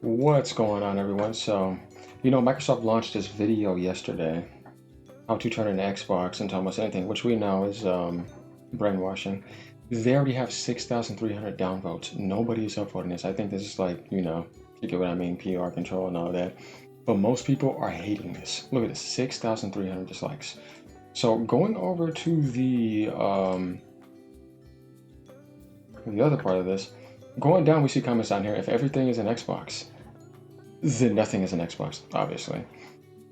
What's going on, everyone? Microsoft launched this video yesterday, how to turn an Xbox into almost anything, which we know is brainwashing. They already have 6,300 downvotes. Nobody is upvoting this. I think this is like, you get what I mean, PR control and all that. But most people are hating this. Look at this, 6,300 dislikes. So going over to the other part of this, going down, we see comments down here. If everything is an Xbox, then nothing is an Xbox, obviously.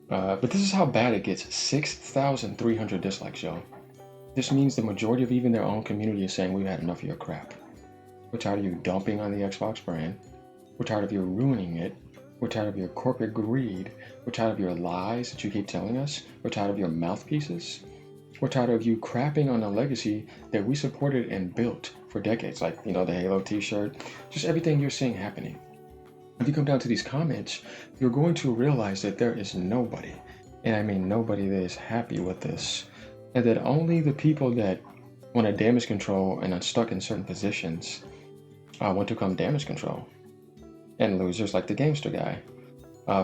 But this is how bad it gets. 6,300 dislikes, y'all. This means the majority of even their own community is saying we've had enough of your crap. We're tired of you dumping on the Xbox brand. We're tired of you ruining it. We're tired of your corporate greed. We're tired of your lies that you keep telling us. We're tired of your mouthpieces. We're tired of you crapping on a legacy that we supported and built for decades, like, the Halo t-shirt, just everything you're seeing happening. If you come down to these comments, you're going to realize that there is nobody, and I mean nobody, that is happy with this, and that only the people that want to damage control and are stuck in certain positions want to come damage control. And losers like the Gamester guy,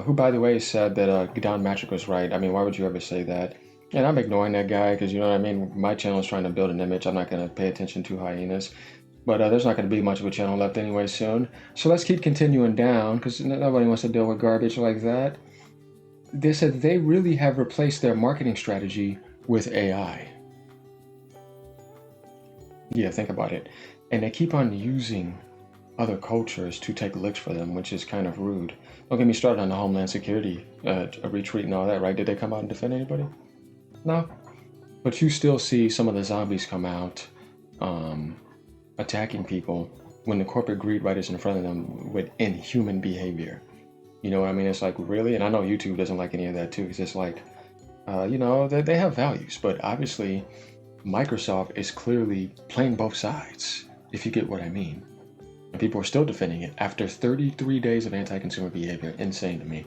who, by the way, said that Don Matrick was right. I mean, why would you ever say that? And I'm ignoring that guy because, you know what I mean? My channel is trying to build an image. I'm not going to pay attention to hyenas. But there's not going to be much of a channel left anyway soon. So let's keep continuing down because nobody wants to deal with garbage like that. They said they really have replaced their marketing strategy with AI. Yeah, think about it. And they keep on using other cultures to take licks for them, which is kind of rude. Don't get me started on the Homeland Security retreat and all that, right? Did they come out and defend anybody? No. But you still see some of the zombies come out attacking people when the corporate greed right is in front of them with inhuman behavior. You know what I mean? It's like, really? And I know YouTube doesn't like any of that too, because it's like, they have values, but obviously Microsoft is clearly playing both sides, if you get what I mean. And people are still defending it after 33 days of anti-consumer behavior. Insane to me.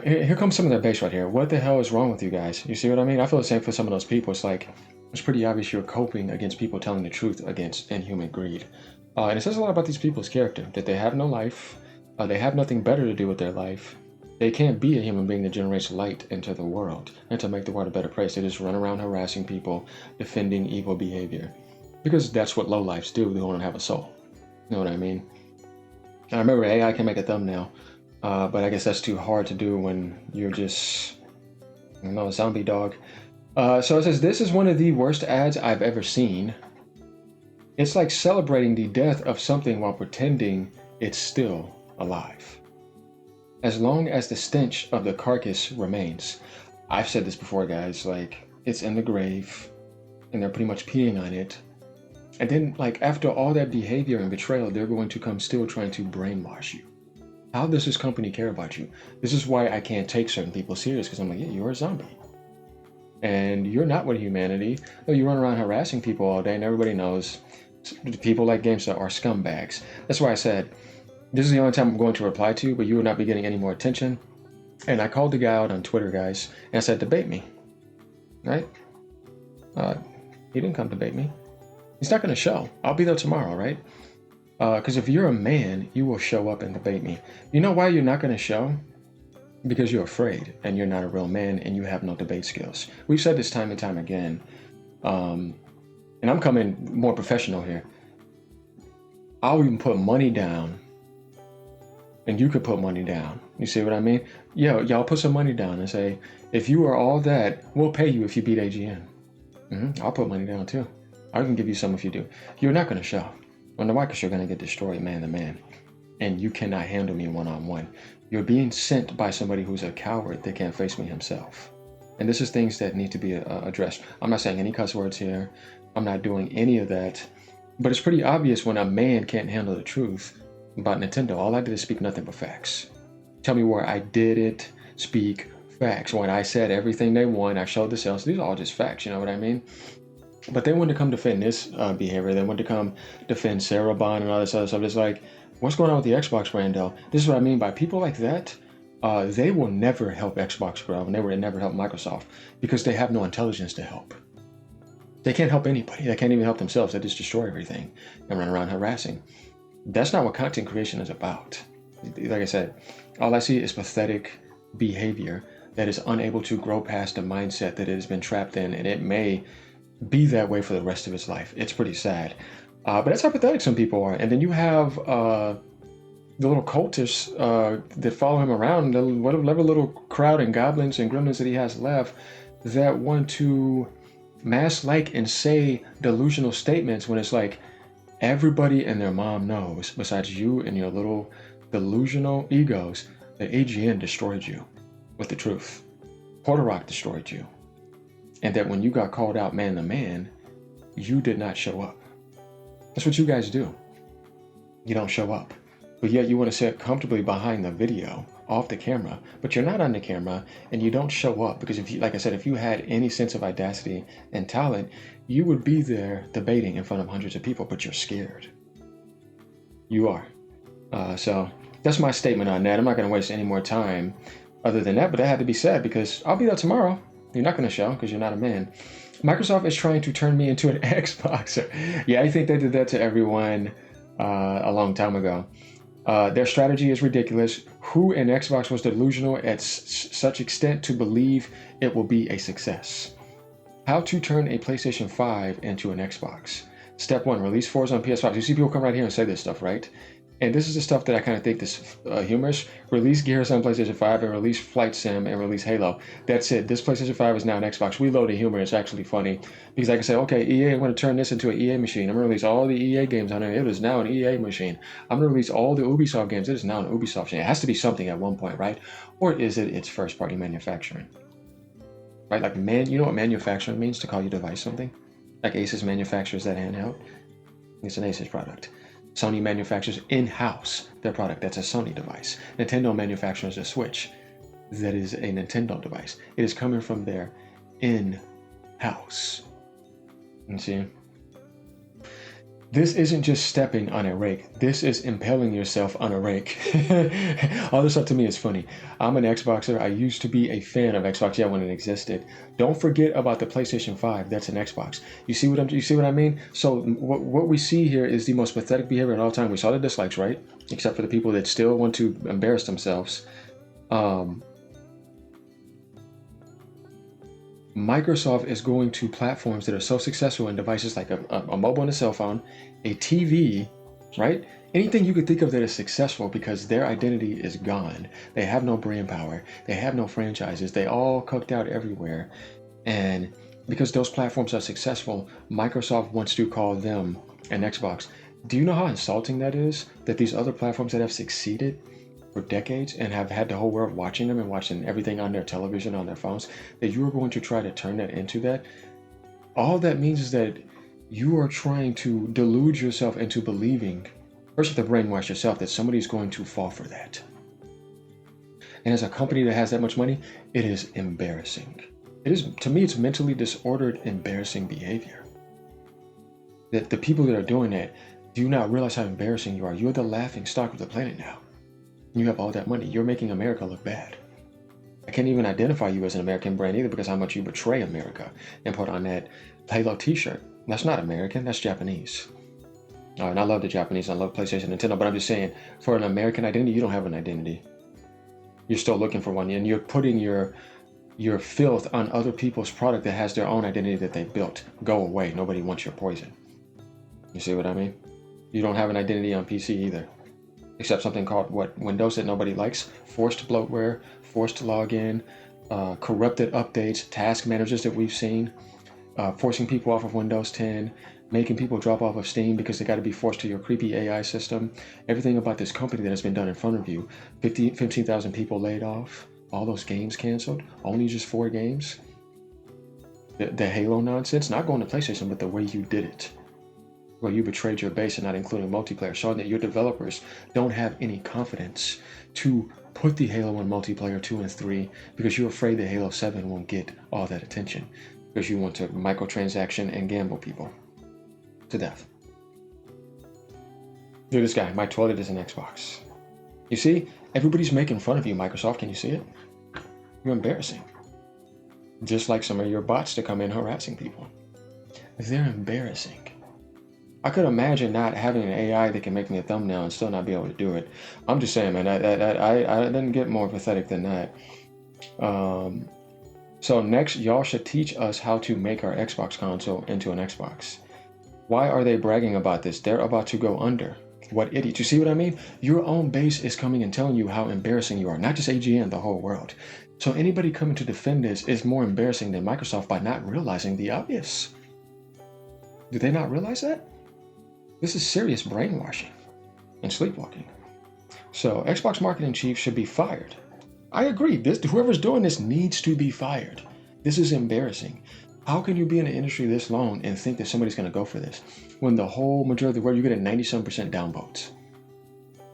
Here comes some of their base right here. What the hell is wrong with you guys? You see what I mean? I feel the same for some of those people. It's like, it's pretty obvious you're coping against people telling the truth against inhuman greed. And it says a lot about these people's character, that they have no life, they have nothing better to do with their life. They can't be a human being that generates light into the world and to make the world a better place. They just run around harassing people, defending evil behavior. Because that's what lowlifes do. They don't have a soul. You know what I mean? I remember AI can make a thumbnail, but I guess that's too hard to do when you're just, a zombie dog. So it says, this is one of the worst ads I've ever seen. It's like celebrating the death of something while pretending it's still alive. As long as the stench of the carcass remains. I've said this before, guys, like, it's in the grave, and they're pretty much peeing on it. And then, like, after all that behavior and betrayal, they're going to come still trying to brainwash you. How does this company care about you? This is why I can't take certain people serious, because I'm like, yeah, you're a zombie. And you're not with humanity. No, you run around harassing people all day, and everybody knows people like Gamester are scumbags. That's why I said, this is the only time I'm going to reply to, but you will not be getting any more attention. And I called the guy out on Twitter, guys, and I said, debate me. Right? He didn't come debate me. He's not going to show. I'll be there tomorrow, right? Because if you're a man, you will show up and debate me. You know why you're not going to show? Because you're afraid, and you're not a real man, and you have no debate skills. We've said this time and time again. And I'm coming more professional here. I'll even put money down, and you could put money down. You see what I mean? Y'all put some money down and say, if you are all that, we'll pay you if you beat AGN. I'll put money down too. I can give you some if you do. You're not going to show. On the mic, you're going to get destroyed man to man. And you cannot handle me one-on-one. You're being sent by somebody who's a coward that can't face me himself. And this is things that need to be addressed. I'm not saying any cuss words here. I'm not doing any of that. But it's pretty obvious when a man can't handle the truth about Nintendo. All I did is speak nothing but facts. Tell me where I did it, speak facts. When I said everything they want, I showed the sales. These are all just facts, you know what I mean? But they wanted to come defend this behavior. They wanted to come defend Cerebon and all this other stuff. It's like, what's going on with the Xbox brand, though? This is what I mean by people like that. They will never help Xbox grow, and they will never help Microsoft because they have no intelligence to help. They can't help anybody. They can't even help themselves. They just destroy everything and run around harassing. That's not what content creation is about. Like I said, all I see is pathetic behavior that is unable to grow past the mindset that it has been trapped in, and it may be that way for the rest of its life. It's pretty sad. But that's how pathetic some people are. And then you have the little cultists that follow him around, whatever little crowd and goblins and gremlins that he has left that want to mask like and say delusional statements when it's like everybody and their mom knows, besides you and your little delusional egos, that AGN destroyed you with the truth. Porter Rock destroyed you. And that when you got called out man to man, you did not show up. That's what you guys do. You don't show up. But yet you want to sit comfortably behind the video, off the camera, but you're not on the camera and you don't show up because if you, like I said, if you had any sense of audacity and talent, you would be there debating in front of hundreds of people, but you're scared. You are. So that's my statement on that. I'm not going to waste any more time other than that, but that had to be said because I'll be there tomorrow. You're not going to show because you're not a man. Microsoft is trying to turn me into an Xboxer. Yeah, I think they did that to everyone a long time ago. Their strategy is ridiculous. Who in Xbox was delusional at such extent to believe it will be a success? How to turn a PlayStation 5 into an Xbox. Step 1, release Forza on PS5. You see people come right here and say this stuff, right? And this is the stuff that I kind of think is humorous. Release Gears on PlayStation 5 and release Flight Sim and release Halo. That's it. This PlayStation 5 is now an Xbox. We load the humor. It's actually funny because I can say, okay, EA, I'm going to turn this into an EA machine. I'm going to release all the EA games on it. It is now an EA machine. I'm going to release all the Ubisoft games. It is now an Ubisoft machine. It has to be something at one point, right? Or is it its first-party manufacturing? Right? Like, you know what manufacturing means, to call your device something? Like Asus manufactures that handheld. It's an Asus product. Sony manufactures in-house their product. That's a Sony device. Nintendo manufactures a Switch. That is a Nintendo device. It is coming from their in-house. You see? This isn't just stepping on a rake. This is impaling yourself on a rake. All this stuff to me is funny. I'm an Xboxer. I used to be a fan of Xbox, yeah, when it existed. Don't forget about the PlayStation 5. That's an Xbox. You see what I mean? So what we see here is the most pathetic behavior in all time. We saw the dislikes, right? Except for the people that still want to embarrass themselves. Microsoft is going to platforms that are so successful in devices like a mobile and a cell phone, a TV, right? Anything you could think of that is successful because their identity is gone. They have no brand power. They have no franchises. They all cooked out everywhere. And because those platforms are successful, Microsoft wants to call them an Xbox. Do you know how insulting that is? That these other platforms that have succeeded for decades and have had the whole world watching them and watching everything on their television, on their phones, that you are going to try to turn that into that. All that means is that you are trying to delude yourself into believing, first you have to brainwash yourself that somebody's going to fall for that. And as a company that has that much money, it is embarrassing. It is, to me, it's mentally disordered, embarrassing behavior. That the people that are doing that do not realize how embarrassing you are. You're the laughing stock of the planet now. You have all that money. You're making America look bad. I can't even identify you as an American brand either because how much you betray America and put on that Halo t-shirt. That's not American, that's Japanese. And I love the Japanese, I love PlayStation, Nintendo, but I'm just saying, for an American identity, you don't have an identity. You're still looking for one, and you're putting your filth on other people's product that has their own identity that they built. Go away, nobody wants your poison. You see what I mean? You don't have an identity on PC either. Except something called Windows that nobody likes, forced bloatware, forced login, corrupted updates, task managers that we've seen, forcing people off of Windows 10, making people drop off of Steam because they got to be forced to your creepy AI system. Everything about this company that has been done in front of you. 15,000 people laid off, all those games canceled, only just 4 games. The Halo nonsense, not going to PlayStation, but the way you did it. Where you betrayed your base and not including multiplayer, showing that your developers don't have any confidence to put the Halo 1 multiplayer 2 and 3 because you're afraid that Halo 7 won't get all that attention because you want to microtransaction and gamble people to death. Look at this guy. My toilet is an Xbox. You see, everybody's making fun of you, Microsoft. Can you see it? You're embarrassing. Just like some of your bots that come in harassing people. They're embarrassing. I could imagine not having an AI that can make me a thumbnail and still not be able to do it. I'm just saying, man, I didn't get more pathetic than that. So next, y'all should teach us how to make our Xbox console into an Xbox. Why are they bragging about this? They're about to go under. What idiots. You see what I mean? Your own base is coming and telling you how embarrassing you are. Not just AGN, the whole world. So anybody coming to defend this is more embarrassing than Microsoft by not realizing the obvious. Do they not realize that? This is serious brainwashing and sleepwalking. So Xbox marketing chief should be fired. I agree. Whoever's doing this needs to be fired. This is embarrassing. How can you be in the industry this long and think that somebody's going to go for this when the whole majority of the world, you get a 97% downvotes?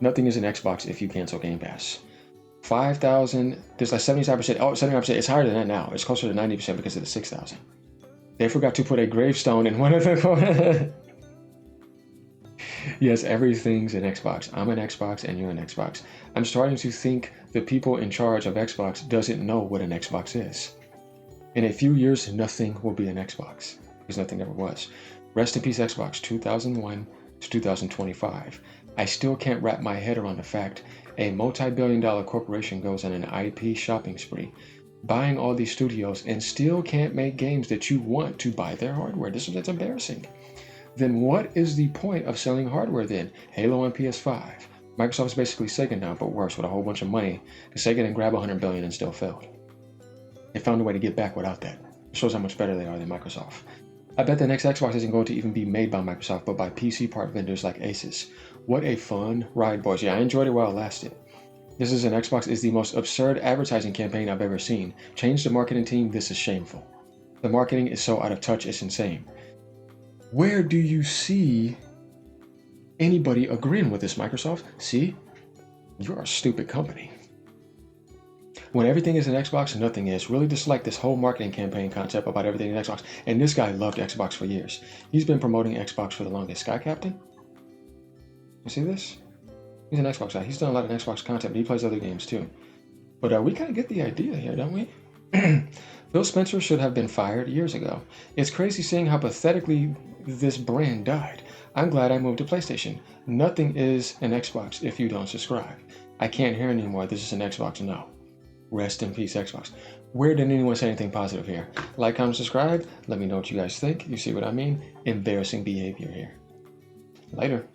Nothing is an Xbox if you cancel Game Pass. 5,000, there's like 75%. Oh, 79%. It's higher than that now. It's closer to 90% because of the 6,000. They forgot to put a gravestone in one of the. Yes, everything's an Xbox. I'm an Xbox and you're an Xbox. I'm starting to think the people in charge of Xbox doesn't know what an Xbox is. In a few years, nothing will be an Xbox because nothing ever was. Rest in peace, Xbox, 2001 to 2025. I still can't wrap my head around the fact a multi-billion-dollar corporation goes on an IP shopping spree, buying all these studios and still can't make games that you want to buy their hardware. That's embarrassing. Then what is the point of selling hardware then? Halo on PS5. Microsoft's basically Sega now, but worse, with a whole bunch of money. Sega didn't grab $100 billion and still failed. They found a way to get back without that. It shows how much better they are than Microsoft. I bet the next Xbox isn't going to even be made by Microsoft, but by PC part vendors like Asus. What a fun ride, boys. Yeah, I enjoyed it while it lasted. This is an Xbox is the most absurd advertising campaign I've ever seen. Change the marketing team, this is shameful. The marketing is so out of touch, it's insane. Where do you see anybody agreeing with this, Microsoft? See, you're a stupid company. When everything is an Xbox, nothing is. Really dislike this whole marketing campaign concept about everything in Xbox. And this guy loved Xbox for years. He's been promoting Xbox for the longest. Sky Captain? You see this? He's an Xbox guy. He's done a lot of Xbox content, but he plays other games too. But we kind of get the idea here, don't we? Phil Spencer should have been fired years ago. It's crazy seeing how pathetically this brand died. I'm glad I moved to PlayStation. Nothing is an Xbox if you don't subscribe. I can't hear anymore. This is an Xbox. No. Rest in peace, Xbox. Where did anyone say anything positive here? Like, comment, subscribe. Let me know what you guys think. You see what I mean? Embarrassing behavior here. Later.